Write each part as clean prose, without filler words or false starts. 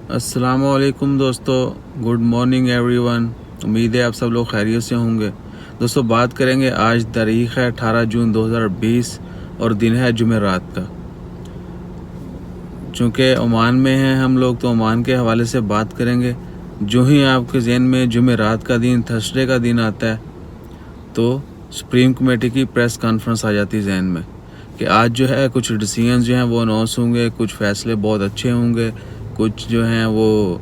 अस्सलाम वालेकुम दोस्तों, गुड मॉर्निंग एवरीवन। उम्मीद है आप सब लोग खैरियत से होंगे। दोस्तों बात करेंगे, आज तारीख़ है 18 जून 2020 और दिन है जुमेरात का। चूँकि ओमान में हैं हम लोग तो ओमान के हवाले से बात करेंगे। जो ही आपके ज़हन में जुमेरात का दिन, थर्सडे का दिन आता है तो सुप्रीम कमेटी की प्रेस कॉन्फ्रेंस आ जाती है जहन में कि आज जो है कुछ डिसीजन जो हैं वो अनाउंस होंगे, कुछ फ़ैसले बहुत अच्छे होंगे, कुछ जो हैं वो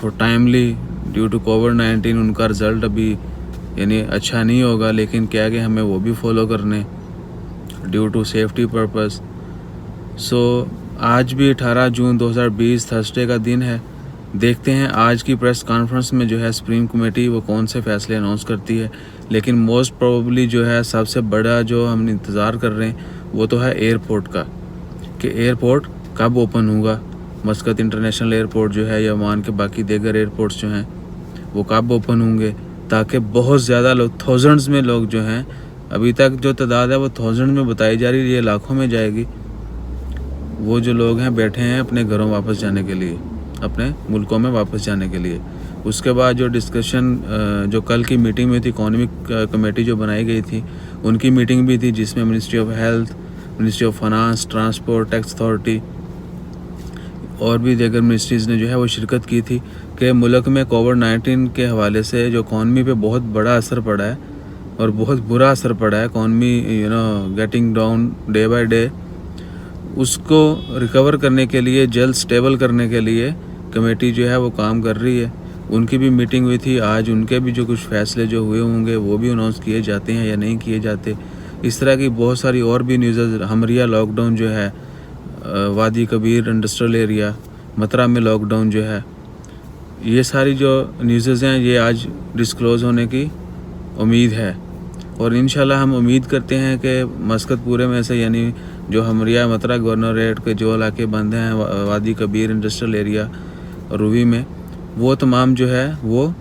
फॉर टाइमली ड्यू टू कोविड-19 उनका रिज़ल्ट अभी यानी अच्छा नहीं होगा, लेकिन क्या कि हमें वो भी फॉलो करने ड्यू टू सेफ्टी पर्पस। सो आज भी 18 जून 2020 थर्सडे का दिन है। देखते हैं आज की प्रेस कॉन्फ्रेंस में जो है सुप्रीम कमेटी वो कौन से फ़ैसले अनाउंस करती है। लेकिन मोस्ट प्रोबेबली जो है सबसे बड़ा जो हम इंतज़ार कर रहे हैं वो तो है एयरपोर्ट का, कि एयरपोर्ट कब ओपन होगा। मस्कत इंटरनेशनल एयरपोर्ट जो है या ओमान के बाकी दीगर एयरपोर्ट्स जो हैं वो कब ओपन होंगे, ताकि बहुत ज़्यादा लोग, थाउजेंड्स में लोग जो हैं, अभी तक जो तादाद है वो थाउजेंड में बताई जा रही है, ये लाखों में जाएगी। वो जो लोग हैं बैठे हैं अपने घरों वापस जाने के लिए, अपने मुल्कों में वापस जाने के लिए। उसके बाद जो डिस्कशन जो कल की मीटिंग में थी, इकोनॉमिक कमेटी जो बनाई गई थी उनकी मीटिंग भी थी, जिसमें ministry of health, ministry of finance, transport, tax authority और भी दीगर मिनिस्ट्रीज़ ने जो है वो शिरकत की थी कि मुल्क में कोविड-19 के हवाले से जो इकॉनमी पे बहुत बड़ा असर पड़ा है और बहुत बुरा असर पड़ा है, economy getting down day by day, उसको रिकवर करने के लिए, जल्द स्टेबल करने के लिए कमेटी जो है वो काम कर रही है। उनकी भी मीटिंग हुई थी आज, उनके भी जो कुछ फ़ैसले जो हुए होंगे वो भी अनाउंस किए जाते हैं या नहीं किए जाते। इस तरह की बहुत सारी और भी न्यूज़। हमरिया लॉकडाउन जो है, वादी कबीर इंडस्ट्रियल एरिया मतरा में लॉकडाउन जो है, ये सारी जो न्यूज़ हैं ये आज डिस्क्लोज़ होने की उम्मीद है। और इंशाल्लाह हम उम्मीद करते हैं कि मस्कत पूरे में से, यानी जो हमरिया मतरा गवर्नरेट के जो इलाके बंद हैं, वादी कबीर इंडस्ट्रियल एरिया रूवी में, वो तमाम जो है वो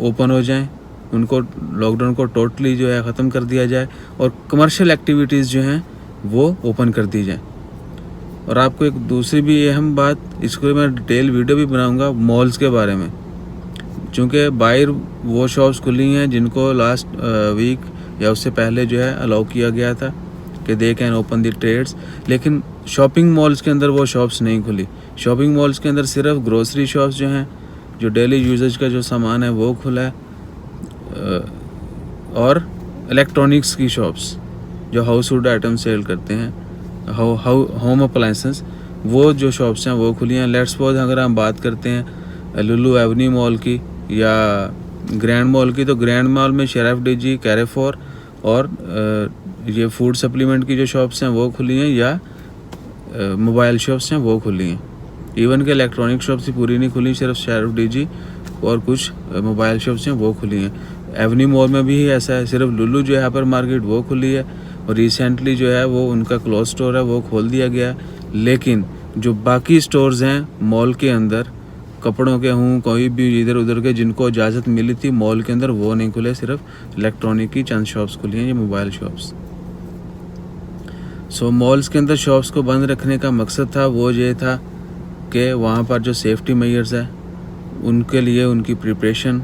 ओपन हो जाएं, उनको लॉकडाउन को टोटली जो है ख़त्म कर दिया जाए और कमर्शियल एक्टिविटीज़ जो हैं वो ओपन कर दी जाएं। और आपको एक दूसरी भी अहम बात, इसको मैं डिटेल वीडियो भी बनाऊंगा मॉल्स के बारे में, चूँकि बाहर वो शॉप्स खुली हैं जिनको लास्ट वीक या उससे पहले जो है अलाउ किया गया था कि they can open the trades, लेकिन शॉपिंग मॉल्स के अंदर वो शॉप्स नहीं खुली। शॉपिंग मॉल्स के अंदर सिर्फ ग्रोसरी शॉप्स जो हैं, जो डेली यूजेज का जो सामान है वो खुला है, और इलेक्ट्रॉनिक्स की शॉप्स जो हाउस होल्ड आइटम सेल करते हैं, होम अप्लाइंसेस, वो जो शॉप्स हैं वो खुली हैं। लेट्स सपोज अगर हम बात करते हैं लुलू एवेन्यू मॉल की या ग्रैंड मॉल की, तो ग्रैंड मॉल में शेरिफ डीजी, कैरेफोर और ये फूड सप्लीमेंट की जो शॉप्स हैं वो खुली हैं, या मोबाइल शॉप्स हैं वो खुली हैं। इवन के इलेक्ट्रॉनिक शॉप्स ही पूरी नहीं खुली, सिर्फ शेरिफ डीजी और कुछ मोबाइल शॉप्स हैं वो खुली हैं। एवेन्यू मॉल में भी ऐसा है, सिर्फ लुलू जो है हाइपर मार्केट वो खुली है, और रिसेंटली जो है वो उनका क्लोज स्टोर है वो खोल दिया गया है। लेकिन जो बाकी स्टोर्स हैं मॉल के अंदर, कपड़ों के हों, कोई भी इधर उधर के, जिनको इजाज़त मिली थी मॉल के अंदर, वो नहीं खुले, सिर्फ इलेक्ट्रॉनिक की चंद शॉप्स खुली हैं, ये मोबाइल शॉप्स। सो मॉल्स के अंदर शॉप्स को बंद रखने का मकसद था वो ये था कि वहाँ पर जो सेफ्टी मेजर्स है उनके लिए उनकी प्रिपरेशन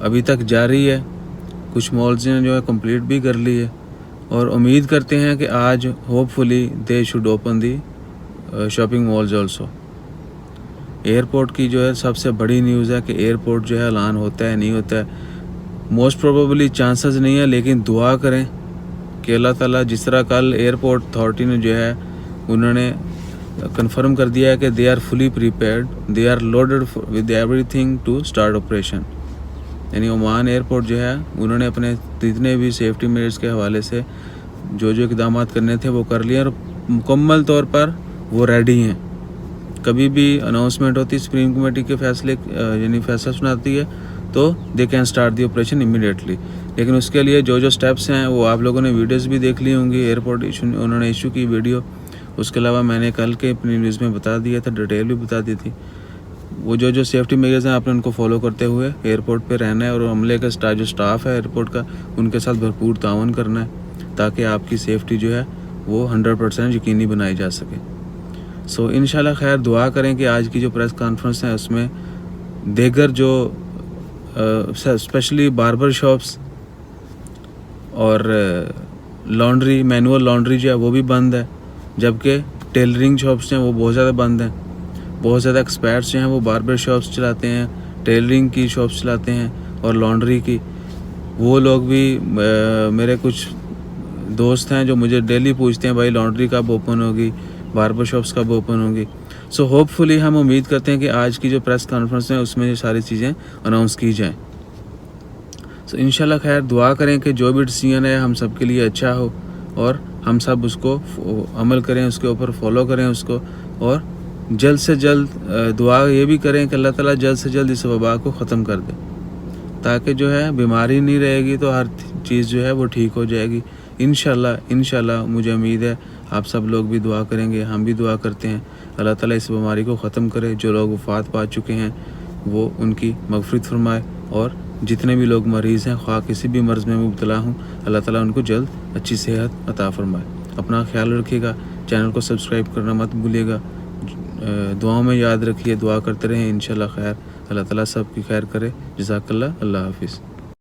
अभी तक जारी है। कुछ मॉल्स ने जो है कंप्लीट भी कर ली है, और उम्मीद करते हैं कि आज hopefully they should open the shopping malls also. Airport की जो है सबसे बड़ी न्यूज़ है कि एयरपोर्ट जो है ऐलान होता है नहीं होता है, मोस्ट प्रोबेबली चांसेस नहीं है, लेकिन दुआ करें कि अल्लाह ताला, जिस तरह कल एयरपोर्ट अथॉरिटी ने जो है उन्होंने कंफर्म कर दिया है कि they are fully prepared, they are loaded with everything to start operation. यानी ओमान एयरपोर्ट जो है उन्होंने अपने जितने भी सेफ्टी मेजर्स के हवाले से जो जो इक़दाम करने थे वो कर लिए, और मुकम्मल तौर पर वो रेडी हैं। कभी भी अनाउंसमेंट होती है सुप्रीम कमेटी के फैसले, यानी फैसला सुनाती है, तो they can start the operation immediately. लेकिन उसके लिए जो जो स्टेप्स हैं वो आप लोगों ने वीडियोस भी देख ली होंगी, एयरपोर्ट उन्होंने इशू की वीडियो। उसके अलावा मैंने कल के अपनी न्यूज़ में बता दिया था, डिटेल भी बता दी थी। वो जो जो सेफ्टी मेजर्स हैं आपने उनको फॉलो करते हुए एयरपोर्ट पे रहना है, और अमले का जो स्टाफ है एयरपोर्ट का, उनके साथ भरपूर ताउन करना है, ताकि आपकी सेफ्टी जो है वो 100% यकीनी बनाई जा सके। سو انشاءاللہ خیر دعا کریں کہ آج کی جو پریس کانفرنس ہے اس میں دیگر جو اسپیشلی باربر شاپس اور لانڈری مینول لانڈری جو ہے وہ بھی بند ہے، جبکہ ٹیلرنگ شاپس ہیں وہ بہت زیادہ بند ہیں. بہت زیادہ ایکسپرٹس جو ہیں وہ باربر شاپس چلاتے ہیں، ٹیلرنگ کی شاپس چلاتے ہیں اور لانڈری کی. وہ لوگ بھی میرے کچھ دوست ہیں جو مجھے ڈیلی پوچھتے ہیں بھائی لانڈری کب اوپن ہوگی، باربر شاپس کب اوپن ہوگی. سو ہوپ فلی ہم امید کرتے ہیں کہ آج کی جو پریس کانفرنس ہے اس میں یہ ساری چیزیں اناؤنس کی جائیں. سو انشاءاللہ خیر دعا کریں کہ جو بھی ڈیسیژن ہے ہم سب کے لیے اچھا ہو اور ہم سب اس کو عمل کریں، اس کے اوپر فالو کریں اس کو، اور جلد سے جلد دعا یہ بھی کریں کہ اللہ تعالیٰ جلد سے جلد اس وبا کو ختم کر دے، تاکہ جو ہے بیماری نہیں رہے گی تو ہر چیز جو ہے وہ ٹھیک ہو جائے گی انشاءاللہ. مجھے امید ہے آپ سب لوگ بھی دعا کریں گے، ہم بھی دعا کرتے ہیں اللہ تعالیٰ اس بیماری کو ختم کرے. جو لوگ وفات پا چکے ہیں وہ ان کی مغفرت فرمائے، اور جتنے بھی لوگ مریض ہیں خواہ کسی بھی مرض میں مبتلا ہوں اللہ تعالیٰ ان کو جلد اچھی صحت عطا فرمائے. اپنا خیال رکھیے گا، چینل کو سبسکرائب کرنا مت بھولیے گا. دعاؤں میں یاد رکھیے، دعا کرتے رہیں انشاءاللہ خیر اللہ تعالیٰ سب کی خیر کرے. جزاک اللہ. اللہ حافظ.